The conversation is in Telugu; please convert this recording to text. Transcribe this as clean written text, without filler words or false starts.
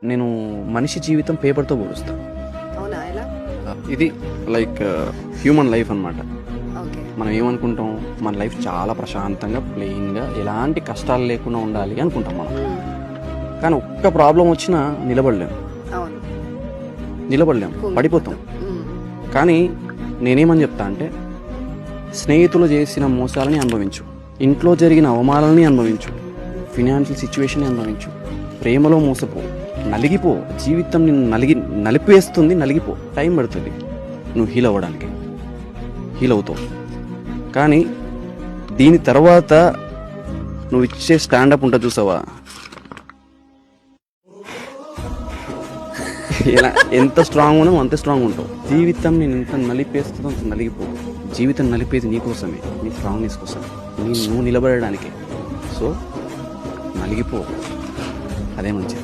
నేను మనిషి జీవితం పేపర్తో పోలుస్తా. అవునా? ఎలా? ఇది లైక్ హ్యూమన్ లైఫ్ అన్నమాట. ఓకే. మనం ఏమనుకుంటాం, మన లైఫ్ చాలా ప్రశాంతంగా ప్లెయిన్గా ఎలాంటి కష్టాలు లేకుండా ఉండాలి అనుకుంటాం మనం. కానీ ఒక్క ప్రాబ్లం వచ్చినా నిలబడలేం, అవును. పడిపోతాం. మ్మ్. కానీ నేనేమని చెప్తా అంటే, స్నేహితులు చేసిన మోసాలని అనుభవించు, ఇంట్లో జరిగిన అవమానాలని అనుభవించు, ఫినాన్షియల్ సిచ్యువేషన్ అనుభవించు, ప్రేమలో మోసపో, నలిగిపో. జీవితం నిన్ను నలిపేస్తుంది, నలిగిపో. టైం పడుతుంది నువ్వు హీల్ అవ్వడానికి, హీల్ అవుతావు. కానీ దీని తర్వాత నువ్వు ఇచ్చే స్టాండప్ ఉంటుంది చూసావా, ఎలా ఎంత స్ట్రాంగ్ ఉన్నావు అంత స్ట్రాంగ్ ఉంటావు. జీవితం నేను ఎంత నలిపేస్తుందో అంత నలిగిపో. జీవితం నలిపేది నీకోసమే, నీ స్ట్రాంగ్నెస్ కోసం, నువ్వు నిలబడడానికి. సో నలిగిపో, అదే మంచిది.